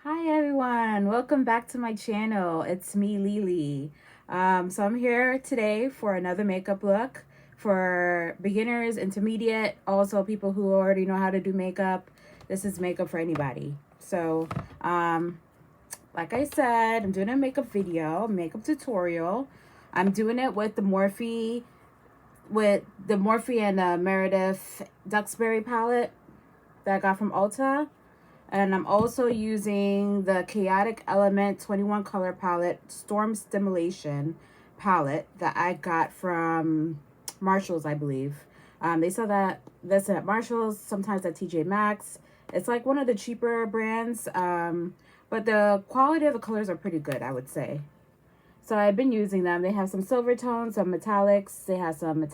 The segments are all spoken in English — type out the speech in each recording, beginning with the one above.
Hi everyone, welcome back to my channel. It's me, Lily. So I'm here today for another makeup look for beginners, intermediate, also people who already know how to do makeup. This is makeup for anybody. So, like I said, I'm doing a makeup video, makeup tutorial. I'm doing it with the Morphe, and the Meredith Duxbury palette that I got from Ulta. And I'm also using the Chaotic Element 21 color palette, Storm Stimulation palette that I got from Marshalls, I believe. They sell this at Marshalls, sometimes at TJ Maxx. It's like one of the cheaper brands, but the quality of the colors are pretty good, I would say. So I've been using them. They have some silver tones, some metallics. They have some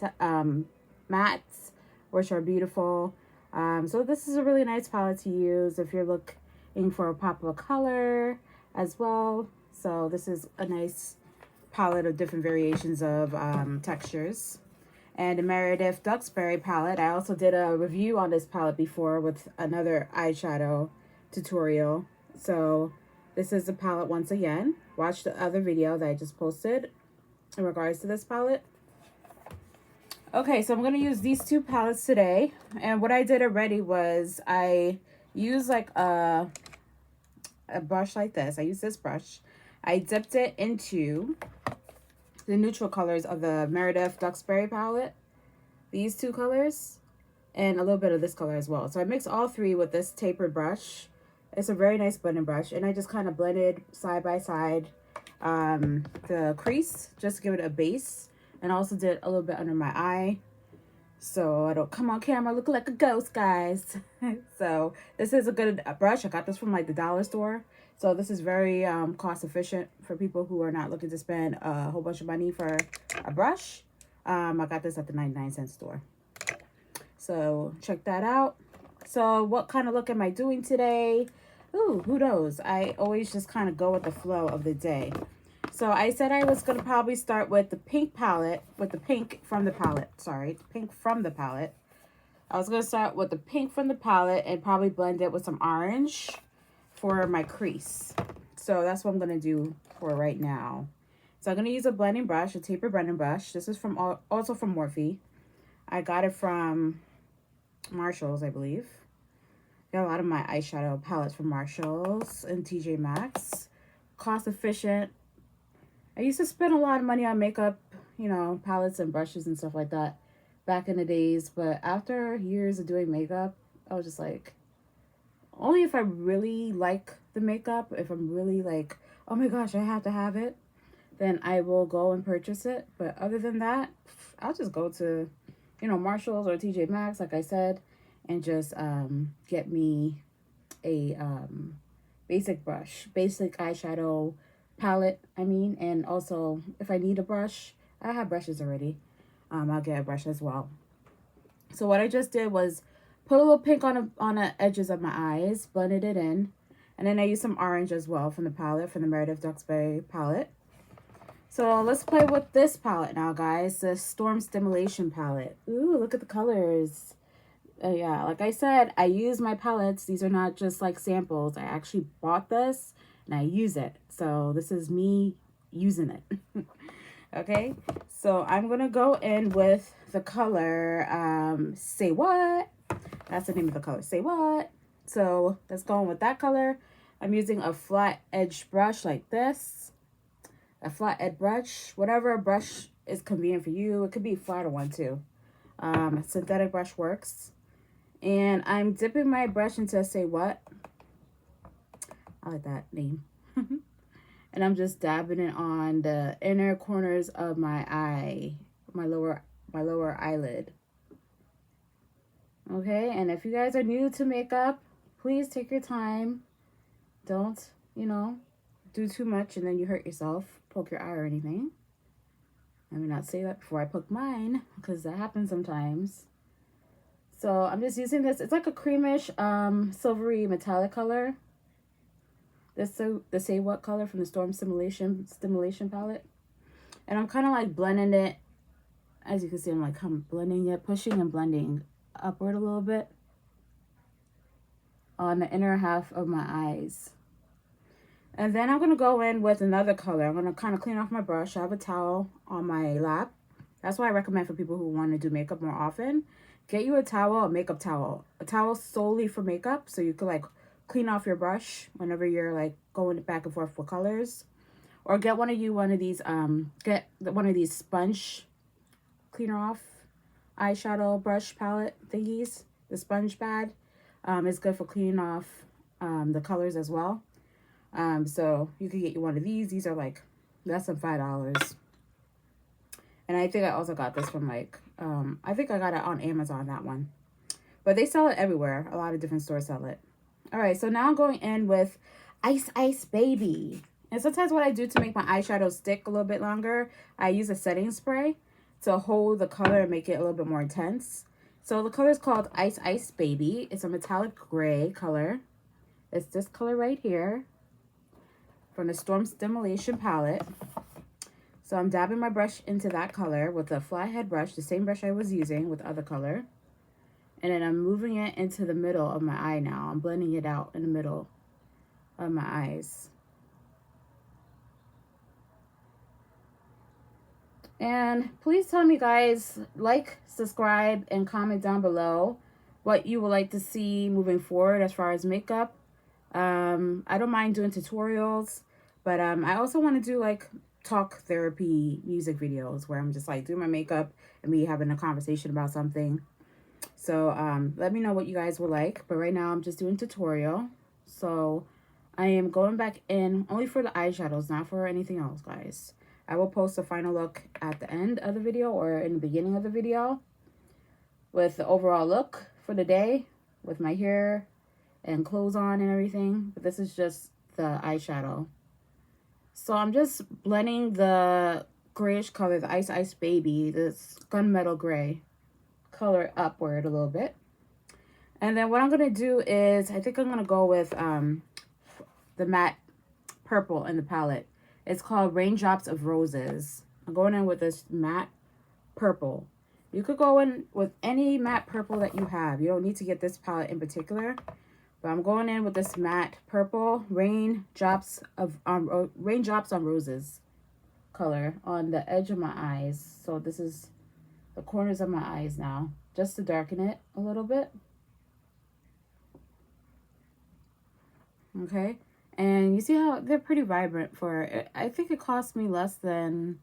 mattes, which are beautiful. So this is a really nice palette to use if you're looking for a pop of color as well. So this is a nice palette of different variations of textures. And the Meredith Duxbury palette, I also did a review on this palette before with another eyeshadow tutorial. So this is the palette once again. Watch the other video that I just posted in regards to this palette. Okay, so I'm going to use these two palettes today. And what I did already was I used like a brush like this. I used this brush. I dipped it into the neutral colors of the Meredith Duxbury palette. These two colors. And a little bit of this color as well. So I mixed all three with this tapered brush. It's a very nice blending brush. And I just kind of blended side by side the crease just to give it a base. And also did a little bit under my eye, so I don't come on camera looking like a ghost, guys. So this is a good brush. I got this from like the dollar store. So this is very cost efficient for people who are not looking to spend a whole bunch of money for a brush. I got this at the 99-cent store. So check that out. So what kind of look am I doing today? Ooh, who knows? I always just kind of go with the flow of the day. So I said I was going to probably start with the pink palette, with the pink from the palette. Sorry, pink from the palette. I was going to start with the pink from the palette and probably blend it with some orange for my crease. So that's what I'm going to do for right now. So I'm going to use a blending brush, a tapered blending brush. This is from also from Morphe. I got it from Marshalls, I believe. Got a lot of my eyeshadow palettes from Marshalls and TJ Maxx. Cost efficient. I used to spend a lot of money on makeup, you know, palettes and brushes and stuff like that back in the days. But after years of doing makeup, I was just like, only if I really like the makeup, if I'm really like, oh my gosh, I have to have it, then I will go and purchase it. But other than that, I'll just go to, you know, Marshalls or TJ Maxx, like I said, and just get me a basic brush, basic eyeshadow palette, and also if I need a brush, I have brushes already. I'll get a brush as well. So what I just did was put a little pink on the edges of my eyes, blended it in, and then I used some orange as well from the palette, from the Meredith Duxbury palette. So let's play with this palette now, guys. The Storm Stimulation palette. Ooh, look at the colors. Yeah, like I said, I use my palettes. These are not just like samples. I actually bought this and I use it. So this is me using it. Okay, so I'm going to go in with the color Say What. That's the name of the color, Say What. So let's go in with that color. I'm using a flat edge brush like this. A flat edge brush. Whatever brush is convenient for you. It could be a flatter one too. Synthetic brush works. And I'm dipping my brush into Say What. I like that name. And I'm just dabbing it on the inner corners of my eye, my lower eyelid. Okay, and if you guys are new to makeup, please take your time. Don't, you know, do too much and then you hurt yourself, poke your eye or anything. Let me not say that before I poke mine, because that happens sometimes. So I'm just using this. It's like a creamish, silvery metallic color. This the Say What color from the Storm Stimulation palette. And I'm kind of like blending it. As you can see, I'm blending it, pushing and blending upward a little bit on the inner half of my eyes. And then I'm going to go in with another color. I'm going to kind of clean off my brush. I have a towel on my lap. That's why I recommend for people who want to do makeup more often. Get you a towel, a makeup towel. A towel solely for makeup, so you could like clean off your brush whenever you're like going back and forth with colors. Or get one of these sponge cleaner off eyeshadow brush palette thingies. The sponge pad is good for cleaning off the colors as well. So you could get you one of these. These are like less than $5. And I think I also got this from like, I think I got it on Amazon, that one. But they sell it everywhere. A lot of different stores sell it. All right, so now I'm going in with Ice Baby. And sometimes what I do to make my eyeshadow stick a little bit longer, I use a setting spray to hold the color and make it a little bit more intense. So the color is called Ice Baby. It's a metallic gray color. It's this color right here from the Storm Stimulation palette. So I'm dabbing my brush into that color with a flat head brush, the same brush I was using with other color. And then I'm moving it into the middle of my eye now. I'm blending it out in the middle of my eyes. And please tell me, guys, like, subscribe, and comment down below what you would like to see moving forward as far as makeup. I don't mind doing tutorials, but I also want to do like talk therapy music videos where I'm just like doing my makeup and me having a conversation about something. So let me know what you guys would like. But right now I'm just doing tutorial. So I am going back in only for the eyeshadows, not for anything else, guys. I will post a final look at the end of the video or in the beginning of the video with the overall look for the day with my hair and clothes on and everything. But this is just the eyeshadow. So I'm just blending the grayish color, the Ice Baby, this gunmetal gray color upward a little bit. And then what I'm going to do is, I think I'm going to go with the matte purple in the palette. It's called Raindrops of Roses. I'm going in with this matte purple. You could go in with any matte purple that you have. You don't need to get this palette in particular. But I'm going in with this matte purple Raindrops on Roses color on the edge of my eyes. So this is the corners of my eyes now, just to darken it a little bit. Okay. And you see how they're pretty vibrant for, I think it cost me less than,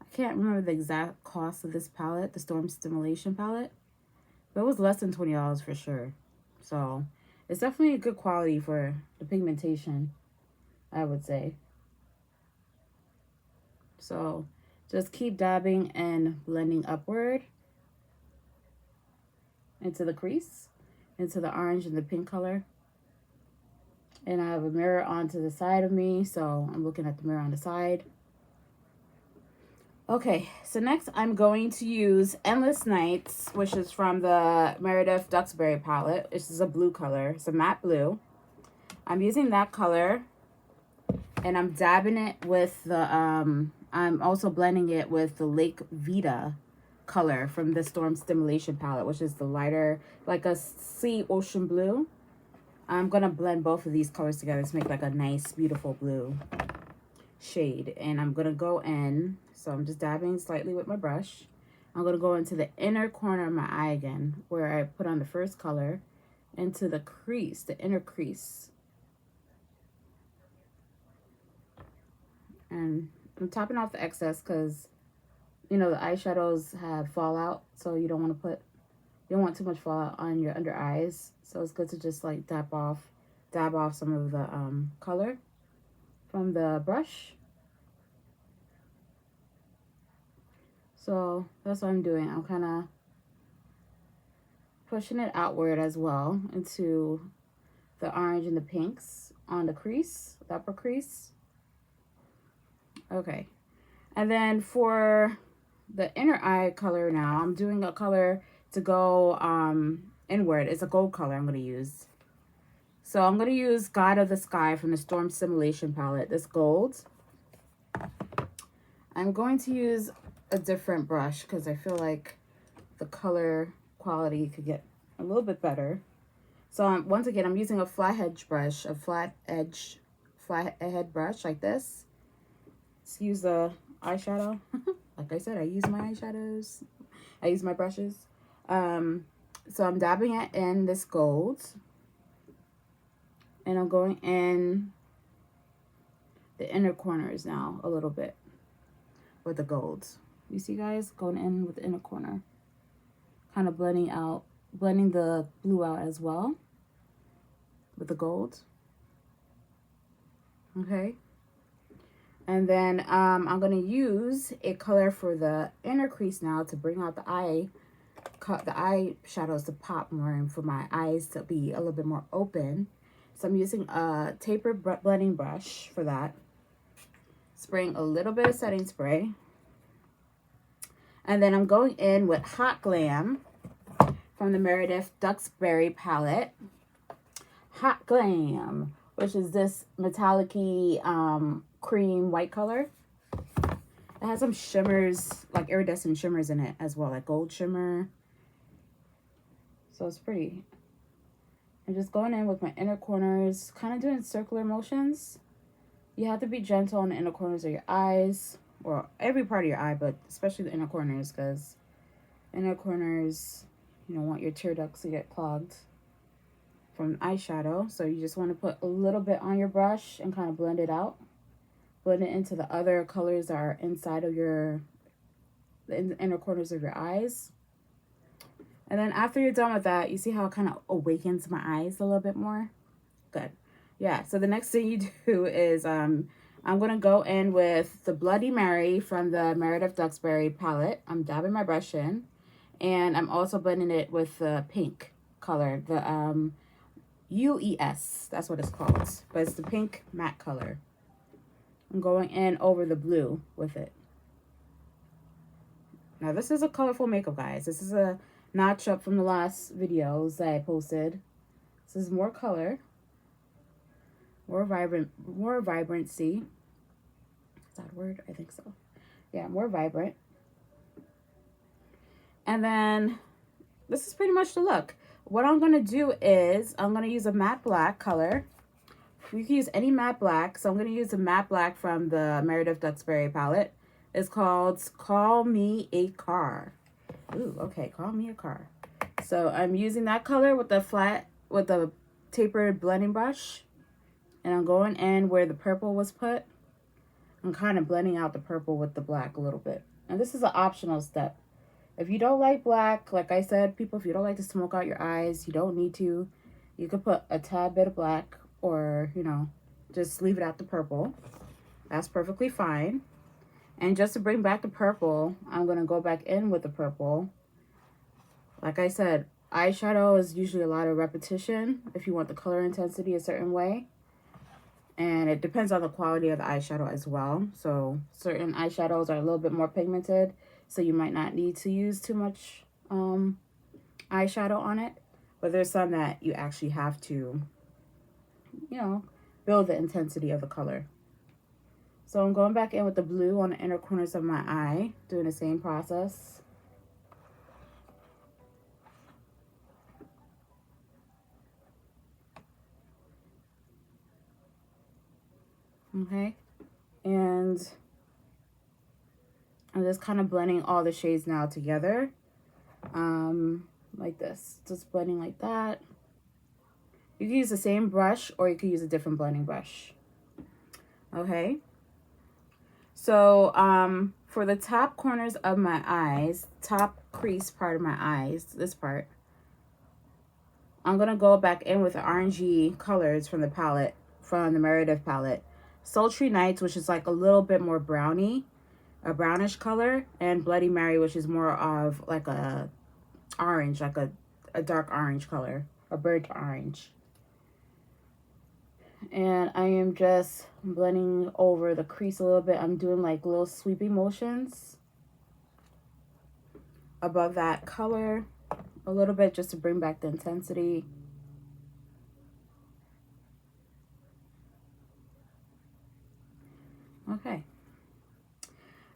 I can't remember the exact cost of this palette, the Storm Stimulation palette. But it was less than $20 for sure. So it's definitely a good quality for the pigmentation, I would say. So just keep dabbing and blending upward into the crease, into the orange and the pink color. And I have a mirror onto the side of me, so I'm looking at the mirror on the side. Okay, so next I'm going to use Endless Nights, which is from the Meredith Duxbury palette. This is a blue color. It's a matte blue. I'm using that color, and I'm dabbing it with the, I'm also blending it with the Lake Vita color from the Storm Stimulation palette, which is the lighter, like a sea ocean blue. I'm going to blend both of these colors together to make like a nice, beautiful blue shade. And I'm going to go in, so I'm just dabbing slightly with my brush. I'm going to go into the inner corner of my eye again, where I put on the first color, into the crease, the inner crease. And I'm topping off the excess because, you know, the eyeshadows have fallout, so you don't want to put, you don't want too much fallout on your under eyes. So it's good to just like dab off some of the color from the brush. So that's what I'm doing. I'm kind of pushing it outward as well into the orange and the pinks on the crease, the upper crease. Okay. And then for the inner eye color now, I'm doing a color to go inward. It's a gold color I'm going to use. So I'm going to use God of the Sky from the Storm Simulation palette, this gold. I'm going to use a different brush because I feel like the color quality could get a little bit better. So once again, I'm using a flat edge brush, flat head brush like this. Let's use the eyeshadow. Like I said, I use my eyeshadows. I use my brushes. So I'm dabbing it in this gold. And I'm going in the inner corners now a little bit with the gold. You see, guys, going in with the inner corner. Kind of blending the blue out as well with the gold. Okay. And then I'm going to use a color for the inner crease now to bring out the eye shadows to pop more and for my eyes to be a little bit more open. So I'm using a tapered blending brush for that. Spraying a little bit of setting spray. And then I'm going in with Hot Glam from the Meredith Duxbury palette. Hot Glam, which is this metallic-y cream white color. It has some shimmers, like iridescent shimmers in it as well, like gold shimmer. So it's pretty. I'm just going in with my inner corners, kind of doing circular motions. You have to be gentle on the inner corners of your eyes, or every part of your eye, but especially the inner corners, because inner corners, you don't want your tear ducts to get clogged from eyeshadow. So you just want to put a little bit on your brush and kind of blend it out. Blend it into the other colors that are inside of the inner corners of your eyes. And then after you're done with that, you see how it kind of awakens my eyes a little bit more? Good. Yeah, so the next thing you do is I'm going to go in with the Bloody Mary from the Meredith Duxbury palette. I'm dabbing my brush in. And I'm also blending it with the pink color, the UES. That's what it's called. But it's the pink matte color. I'm going in over the blue with it. Now, this is a colorful makeup, guys. This is a notch up from the last videos that I posted. This is more color. More vibrancy. Is that a word? I think so. Yeah, more vibrant. And then this is pretty much the look. What I'm going to do is I'm going to use a matte black color. You can use any matte black. So I'm going to use the matte black from the Meredith Duxbury palette. It's called Call Me a Car. Ooh, okay, Call Me a Car. So I'm using that color with the tapered blending brush. And I'm going in where the purple was put. I'm kind of blending out the purple with the black a little bit. And this is an optional step. If you don't like black, like I said, people, if you don't like to smoke out your eyes, you don't need to. You could put a tad bit of black or, you know, just leave it at the purple. That's perfectly fine. And just to bring back the purple, I'm going to go back in with the purple. Like I said, eyeshadow is usually a lot of repetition if you want the color intensity a certain way. And it depends on the quality of the eyeshadow as well. So certain eyeshadows are a little bit more pigmented, so you might not need to use too much eyeshadow on it. But there's some that you actually have to, you know, build the intensity of the color. So I'm going back in with the blue on the inner corners of my eye, doing the same process. Okay, and I'm just kind of blending all the shades now together, like this, just blending like that. You can use the same brush or you can use a different blending brush. Okay, so for the top corners of my eyes, top crease part of my eyes, this part, I'm gonna go back in with the orangey colors from the palette, from the Meredith palette. Sultry Nights, which is like a little bit more brownie, a brownish color, and Bloody Mary, which is more of like a orange, like a dark orange color, a burnt orange. And I am just blending over the crease a little bit. I'm doing like little sweeping motions above that color a little bit just to bring back the intensity. Okay.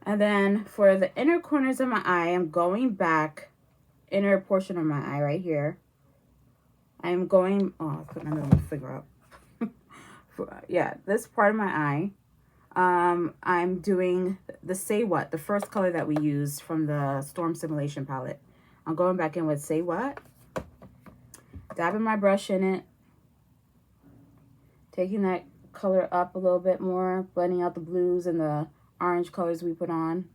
And then for the inner corners of my eye, I'm going back, inner portion of my eye right here. I'm going, oh, I put my little finger up. yeah, this part of my eye. I'm doing the Say What, the first color that we used from the Storm Simulation palette. I'm going back in with Say What, dabbing my brush in it, taking that color up a little bit more, blending out the blues and the orange colors we put on.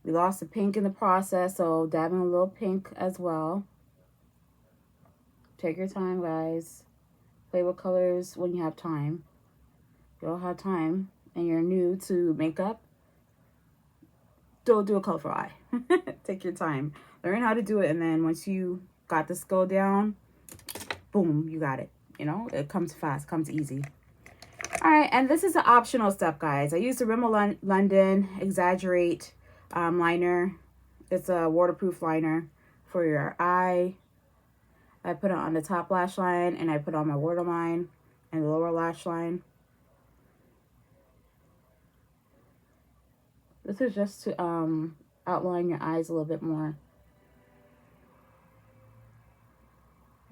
We lost the pink in the process, so dabbing a little pink as well. Take your time, guys. Play with colors when you have time. If you don't have time and you're new to makeup, don't do a colorful eye. Take your time. Learn how to do it, and then once you got the skill down, boom, you got it. You know, it comes fast, comes easy. All right, and this is an optional step, guys. I use the Rimmel London Exaggerate liner. It's a waterproof liner for your eye. I put it on the top lash line, and I put on my waterline and the lower lash line. This is just to outline your eyes a little bit more.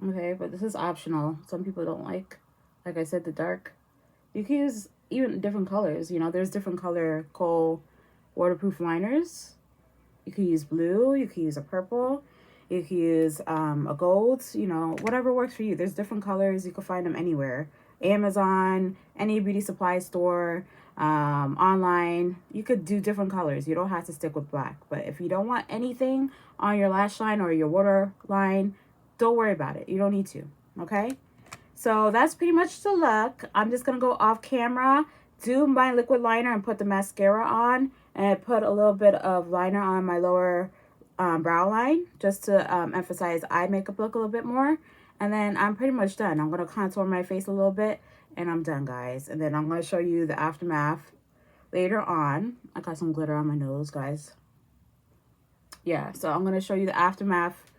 Okay, but this is optional. Some people don't like I said, the dark. You can use even different colors. You know, there's different color kohl waterproof liners. You can use blue. You can use a purple. You can use a gold. You know, whatever works for you. There's different colors. You can find them anywhere. Amazon, any beauty supply store, online. You could do different colors. You don't have to stick with black. But if you don't want anything on your lash line or your water line, don't worry about it. You don't need to. Okay? So that's pretty much the look. I'm just going to go off camera, do my liquid liner and put the mascara on, and put a little bit of liner on my lower brow line just to emphasize eye makeup look a little bit more. And then I'm pretty much done. I'm going to contour my face a little bit, and I'm done, guys. And then I'm going to show you the aftermath later on. I got some glitter on my nose, guys. Yeah, so I'm going to show you the aftermath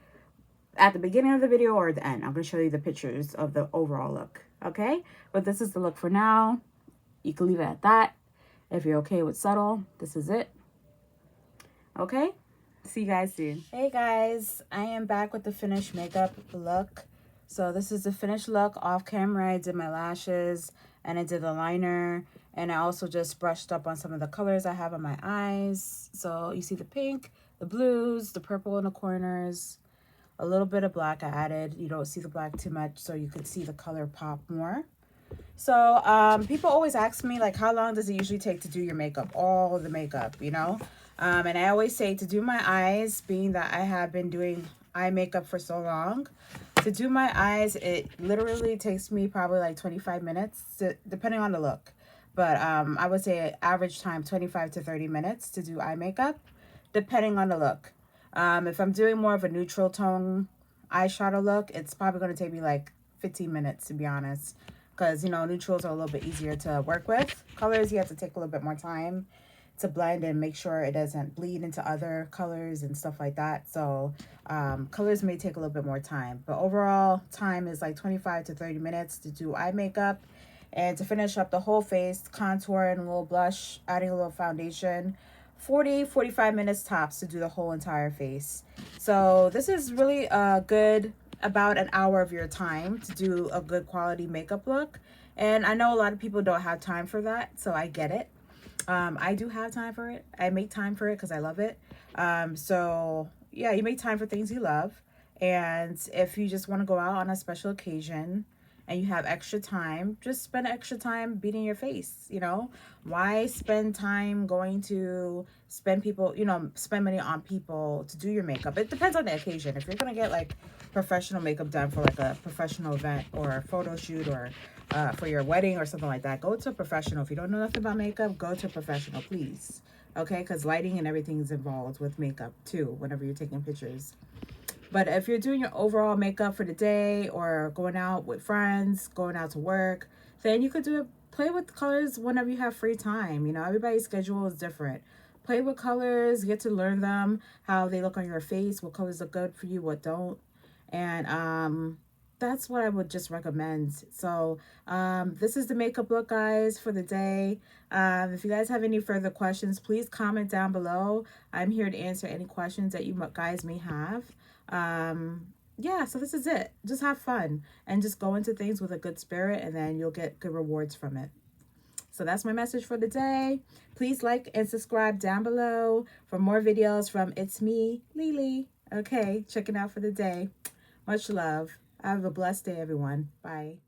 at the beginning of the video or at the end. I'm going to show you the pictures of the overall look, okay? But this is the look for now. You can leave it at that. If you're okay with subtle, this is it. Okay? See you guys soon. Hey guys, I am back with the finished makeup look. So this is the finished look. Off camera, I did my lashes and I did the liner. And I also just brushed up on some of the colors I have on my eyes. So you see the pink, the blues, the purple in the corners. A little bit of black I added. You don't see the black too much, so you could see the color pop more. So people always ask me, like, how long does it usually take to do your makeup? All the makeup, you know? And I always say to do my eyes, being that I have been doing eye makeup for so long, to do my eyes, it literally takes me probably like 25 minutes, depending on the look. But I would say average time, 25 to 30 minutes to do eye makeup, depending on the look. If I'm doing more of a neutral tone eyeshadow look, it's probably going to take me like 15 minutes, to be honest. Because, you know, neutrals are a little bit easier to work with. Colors, you have to take a little bit more time to blend and make sure it doesn't bleed into other colors and stuff like that. So, colors may take a little bit more time. But overall, time is like 25 to 30 minutes to do eye makeup. And to finish up the whole face, contour and a little blush, adding a little foundation. 45 minutes tops to do the whole entire face. So this is really good, about an hour of your time to do a good quality makeup look. And I know a lot of people don't have time for that, so I get it. I do have time for it. I make time for it because I love it. So yeah, you make time for things you love. And if you just want to go out on a special occasion and you have extra time, just spend extra time beating your face, you know? Why spend time going to spend money on people to do your makeup? It depends on the occasion. If you're going to get like professional makeup done for like a professional event or a photo shoot or for your wedding or something like that, go to a professional. If you don't know nothing about makeup, go to a professional, please. Okay? Because lighting and everything is involved with makeup too, whenever you're taking pictures. But if you're doing your overall makeup for the day or going out with friends, going out to work, then you could play with colors whenever you have free time. You know, everybody's schedule is different. Play with colors, get to learn them, how they look on your face, what colors look good for you, what don't. And that's what I would just recommend. So this is the makeup look, guys, for the day. If you guys have any further questions, please comment down below. I'm here to answer any questions that you guys may have. yeah, so this is it. Just have fun and just go into things with a good spirit, and then you'll get good rewards from it. So that's my message for the day. Please like and subscribe down below for more videos from It's Me, Lily. Okay, checking out for the day. Much love. Have a blessed day, everyone. Bye.